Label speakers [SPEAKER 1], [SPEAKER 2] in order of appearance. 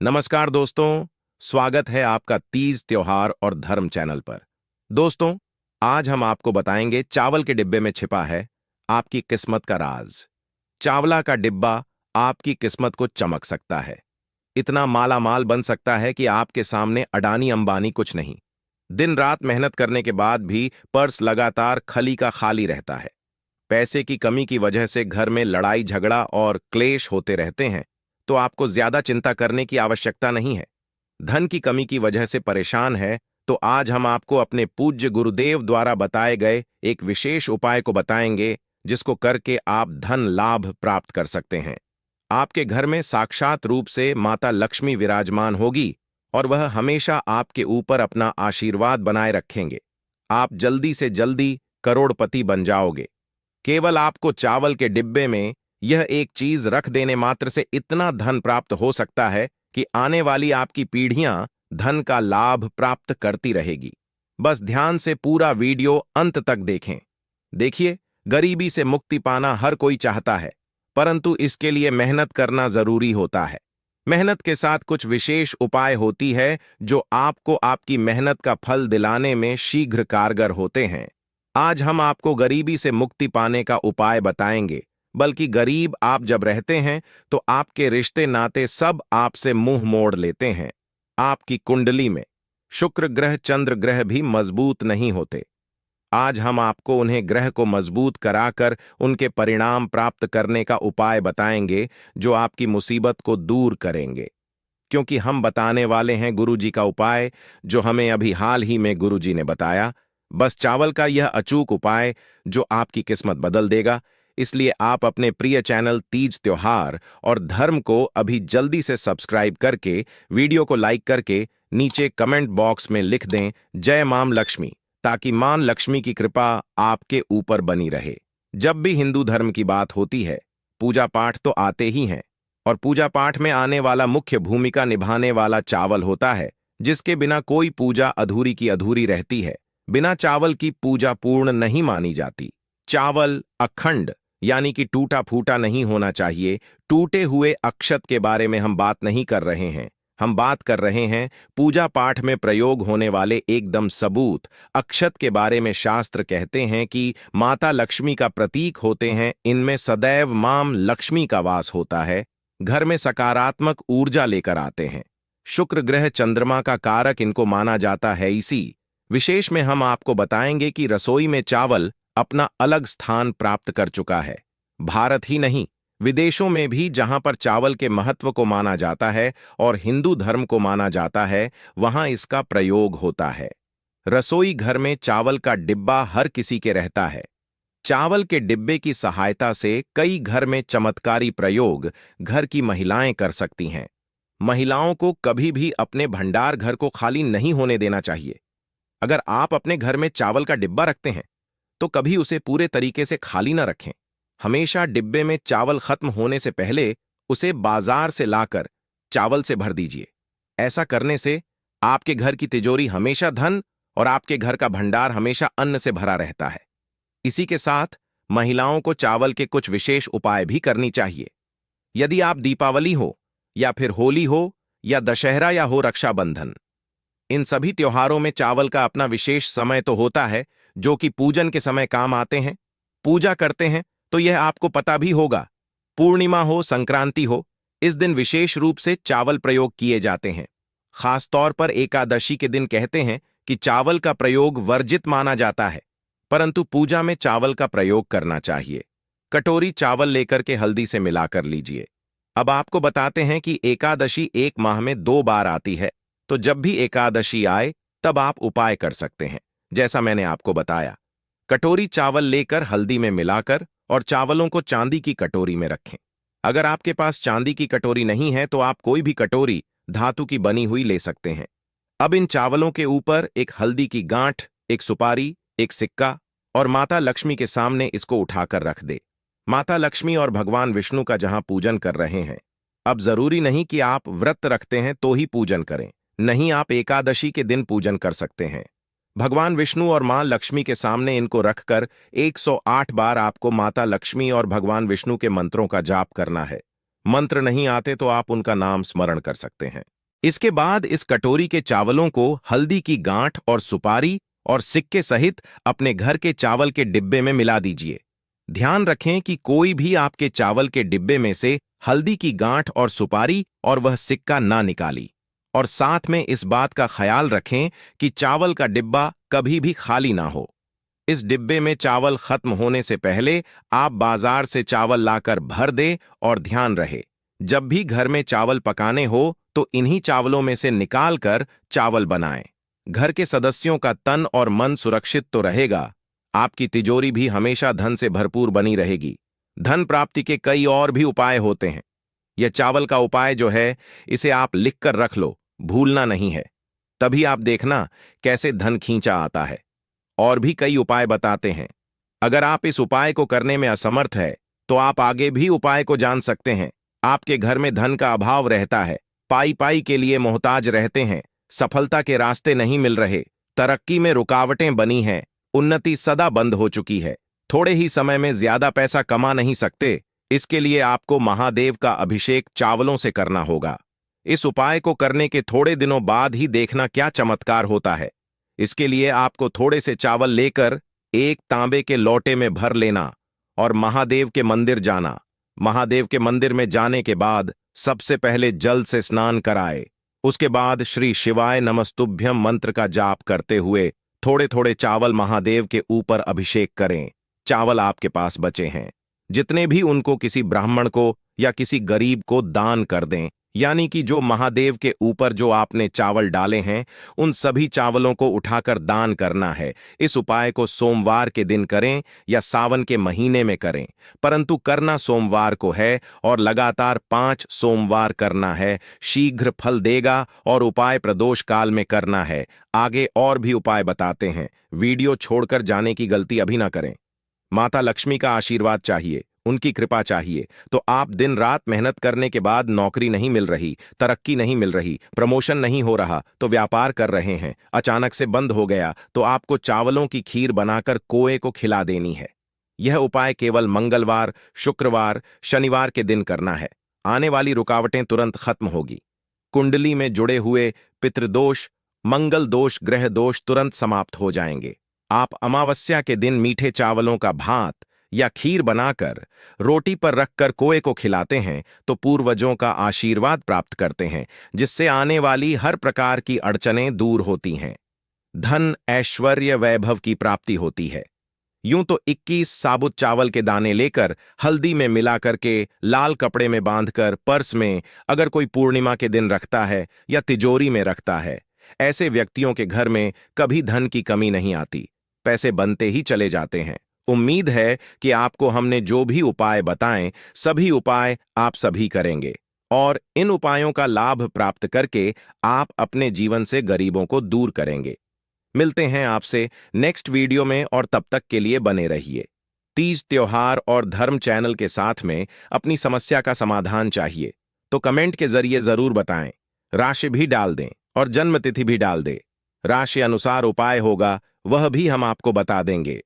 [SPEAKER 1] नमस्कार दोस्तों, स्वागत है आपका तीज त्योहार और धर्म चैनल पर। दोस्तों, आज हम आपको बताएंगे चावल के डिब्बे में छिपा है आपकी किस्मत का राज। चावला का डिब्बा आपकी किस्मत को चमक सकता है। इतना माला माल बन सकता है कि आपके सामने अडानी अंबानी कुछ नहीं। दिन रात मेहनत करने के बाद भी पर्स लगातार खली का खाली रहता है। पैसे की कमी की वजह से घर में लड़ाई झगड़ा और क्लेश होते रहते हैं, तो आपको ज्यादा चिंता करने की आवश्यकता नहीं है। धन की कमी की वजह से परेशान है, तो आज हम आपको अपने पूज्य गुरुदेव द्वारा बताए गए एक विशेष उपाय को बताएंगे, जिसको करके आप धन लाभ प्राप्त कर सकते हैं। आपके घर में साक्षात रूप से माता लक्ष्मी विराजमान होगी और वह हमेशा आपके ऊपर अपना आशीर्वाद बनाए रखेंगे। आप जल्दी से जल्दी करोड़पति बन जाओगे। केवल आपको चावल के डिब्बे में यह एक चीज रख देने मात्र से इतना धन प्राप्त हो सकता है कि आने वाली आपकी पीढ़ियां धन का लाभ प्राप्त करती रहेगी। बस ध्यान से पूरा वीडियो अंत तक देखें। देखिए, गरीबी से मुक्ति पाना हर कोई चाहता है, परंतु इसके लिए मेहनत करना जरूरी होता है। मेहनत के साथ कुछ विशेष उपाय होती है जो आपको आपकी मेहनत का फल दिलाने में शीघ्र कारगर होते हैं। आज हम आपको गरीबी से मुक्ति पाने का उपाय बताएंगे, बल्कि गरीब आप जब रहते हैं तो आपके रिश्ते नाते सब आपसे मुंह मोड़ लेते हैं। आपकी कुंडली में शुक्र ग्रह चंद्र ग्रह भी मजबूत नहीं होते। आज हम आपको उन्हें ग्रह को मजबूत कराकर उनके परिणाम प्राप्त करने का उपाय बताएंगे, जो आपकी मुसीबत को दूर करेंगे। क्योंकि हम बताने वाले हैं गुरुजी का उपाय, जो हमें अभी हाल ही में गुरुजी ने बताया। बस चावल का यह अचूक उपाय जो आपकी किस्मत बदल देगा। इसलिए आप अपने प्रिय चैनल तीज त्योहार और धर्म को अभी जल्दी से सब्सक्राइब करके वीडियो को लाइक करके नीचे कमेंट बॉक्स में लिख दें जय मां लक्ष्मी, ताकि मां लक्ष्मी की कृपा आपके ऊपर बनी रहे। जब भी हिंदू धर्म की बात होती है, पूजा पाठ तो आते ही हैं, और पूजा पाठ में आने वाला मुख्य भूमिका निभाने वाला चावल होता है, जिसके बिना कोई पूजा अधूरी की अधूरी रहती है। बिना चावल की पूजा पूर्ण नहीं मानी जाती। चावल अखंड यानी कि टूटा फूटा नहीं होना चाहिए। टूटे हुए अक्षत के बारे में हम बात नहीं कर रहे हैं। हम बात कर रहे हैं पूजा पाठ में प्रयोग होने वाले एकदम सबूत अक्षत के बारे में। शास्त्र कहते हैं कि माता लक्ष्मी का प्रतीक होते हैं। इनमें सदैव मां लक्ष्मी का वास होता है। घर में सकारात्मक ऊर्जा लेकर आते हैं। शुक्र ग्रह चंद्रमा का कारक इनको माना जाता है। इसी विशेष में हम आपको बताएंगे कि रसोई में चावल अपना अलग स्थान प्राप्त कर चुका है। भारत ही नहीं, विदेशों में भी जहां पर चावल के महत्व को माना जाता है और हिंदू धर्म को माना जाता है, वहां इसका प्रयोग होता है। रसोई घर में चावल का डिब्बा हर किसी के रहता है। चावल के डिब्बे की सहायता से कई घर में चमत्कारी प्रयोग घर की महिलाएं कर सकती हैं। महिलाओं को कभी भी अपने भंडार घर को खाली नहीं होने देना चाहिए। अगर आप अपने घर में चावल का डिब्बा रखते हैं, तो कभी उसे पूरे तरीके से खाली न रखें। हमेशा डिब्बे में चावल खत्म होने से पहले उसे बाजार से लाकर चावल से भर दीजिए। ऐसा करने से आपके घर की तिजोरी हमेशा धन और आपके घर का भंडार हमेशा अन्न से भरा रहता है। इसी के साथ महिलाओं को चावल के कुछ विशेष उपाय भी करनी चाहिए। यदि आप दीपावली हो या फिर होली हो या दशहरा या हो रक्षाबंधन, इन सभी त्योहारों में चावल का अपना विशेष समय तो होता है, जो कि पूजन के समय काम आते हैं। पूजा करते हैं तो यह आपको पता भी होगा। पूर्णिमा हो संक्रांति हो, इस दिन विशेष रूप से चावल प्रयोग किए जाते हैं। खास तौर पर एकादशी के दिन कहते हैं कि चावल का प्रयोग वर्जित माना जाता है, परंतु पूजा में चावल का प्रयोग करना चाहिए। कटोरी चावल लेकर के हल्दी से मिलाकर लीजिए। अब आपको बताते हैं कि एकादशी एक माह में 2 बार आती है, तो जब भी एकादशी आए तब आप उपाय कर सकते हैं, जैसा मैंने आपको बताया। कटोरी चावल लेकर हल्दी में मिलाकर और चावलों को चांदी की कटोरी में रखें। अगर आपके पास चांदी की कटोरी नहीं है तो आप कोई भी कटोरी धातु की बनी हुई ले सकते हैं। अब इन चावलों के ऊपर एक हल्दी की गांठ, एक सुपारी, एक सिक्का और माता लक्ष्मी के सामने इसको उठाकर रख दे। माता लक्ष्मी और भगवान विष्णु का जहां पूजन कर रहे हैं। अब जरूरी नहीं कि आप व्रत रखते हैं तो ही पूजन करें। नहीं, आप एकादशी के दिन पूजन कर सकते हैं। भगवान विष्णु और मां लक्ष्मी के सामने इनको रखकर 108 बार आपको माता लक्ष्मी और भगवान विष्णु के मंत्रों का जाप करना है। मंत्र नहीं आते तो आप उनका नाम स्मरण कर सकते हैं। इसके बाद इस कटोरी के चावलों को हल्दी की गांठ और सुपारी और सिक्के सहित अपने घर के चावल के डिब्बे में मिला दीजिए। ध्यान रखें कि कोई भी आपके चावल के डिब्बे में से हल्दी की गांठ और सुपारी और वह सिक्का ना निकाली। और साथ में इस बात का ख्याल रखें कि चावल का डिब्बा कभी भी खाली ना हो। इस डिब्बे में चावल खत्म होने से पहले आप बाजार से चावल लाकर भर दें और ध्यान रहे, जब भी घर में चावल पकाने हो तो इन्हीं चावलों में से निकाल कर चावल बनाएं। घर के सदस्यों का तन और मन सुरक्षित तो रहेगा, आपकी तिजोरी भी हमेशा धन से भरपूर बनी रहेगी। धन प्राप्ति के कई और भी उपाय होते हैं। यह चावल का उपाय जो है, इसे आप लिख कर रख लो, भूलना नहीं है। तभी आप देखना कैसे धन खींचा आता है। और भी कई उपाय बताते हैं। अगर आप इस उपाय को करने में असमर्थ है तो आप आगे भी उपाय को जान सकते हैं। आपके घर में धन का अभाव रहता है, पाई पाई के लिए मोहताज रहते हैं, सफलता के रास्ते नहीं मिल रहे, तरक्की में रुकावटें बनी हैं, उन्नति सदा बंद हो चुकी है, थोड़े ही समय में ज्यादा पैसा कमा नहीं सकते, इसके लिए आपको महादेव का अभिषेक चावलों से करना होगा। इस उपाय को करने के थोड़े दिनों बाद ही देखना क्या चमत्कार होता है। इसके लिए आपको थोड़े से चावल लेकर एक तांबे के लोटे में भर लेना और महादेव के मंदिर जाना। महादेव के मंदिर में जाने के बाद सबसे पहले जल से स्नान कराए। उसके बाद श्री शिवाय नमस्तुभ्यम मंत्र का जाप करते हुए थोड़े थोड़े चावल महादेव के ऊपर अभिषेक करें। चावल आपके पास बचे हैं, जितने भी उनको किसी ब्राह्मण को या किसी गरीब को दान कर दें। यानी कि जो महादेव के ऊपर जो आपने चावल डाले हैं उन सभी चावलों को उठाकर दान करना है। इस उपाय को सोमवार के दिन करें या सावन के महीने में करें, परंतु करना सोमवार को है और लगातार 5 सोमवार करना है। शीघ्र फल देगा और उपाय प्रदोष काल में करना है। आगे और भी उपाय बताते हैं, वीडियो छोड़कर जाने की गलती अभी ना करें। माता लक्ष्मी का आशीर्वाद चाहिए, उनकी कृपा चाहिए। तो आप दिन रात मेहनत करने के बाद नौकरी नहीं मिल रही, तरक्की नहीं मिल रही, प्रमोशन नहीं हो रहा, तो व्यापार कर रहे हैं, अचानक से बंद हो गया, तो आपको चावलों की खीर बनाकर कोए को खिला देनी है। यह उपाय केवल मंगलवार, शुक्रवार, शनिवार के दिन करना है। आने वाली रुकावटें तुरंत खत्म होगी। कुंडली में जुड़े हुए पितृदोष, मंगल दोष, ग्रह दोष तुरंत समाप्त हो जाएंगे। आप अमावस्या के दिन मीठे चावलों का भात या खीर बनाकर रोटी पर रखकर कोए को खिलाते हैं तो पूर्वजों का आशीर्वाद प्राप्त करते हैं, जिससे आने वाली हर प्रकार की अड़चनें दूर होती हैं। धन, ऐश्वर्य, वैभव की प्राप्ति होती है। यूं तो 21 साबुत चावल के दाने लेकर हल्दी में मिला करके लाल कपड़े में बांधकर पर्स में अगर कोई पूर्णिमा के दिन रखता है या तिजोरी में रखता है, ऐसे व्यक्तियों के घर में कभी धन की कमी नहीं आती, पैसे बनते ही चले जाते हैं। उम्मीद है कि आपको हमने जो भी उपाय बताएं, सभी उपाय आप सभी करेंगे और इन उपायों का लाभ प्राप्त करके आप अपने जीवन से गरीबों को दूर करेंगे। मिलते हैं आपसे नेक्स्ट वीडियो में और तब तक के लिए बने रहिए। तीज त्योहार और धर्म चैनल के साथ में अपनी समस्या का समाधान चाहिए तो कमेंट के जरिए जरूर बताएं। राशि भी डाल दें और जन्म तिथि भी डाल दें। राशि अनुसार उपाय होगा वह भी हम आपको बता देंगे।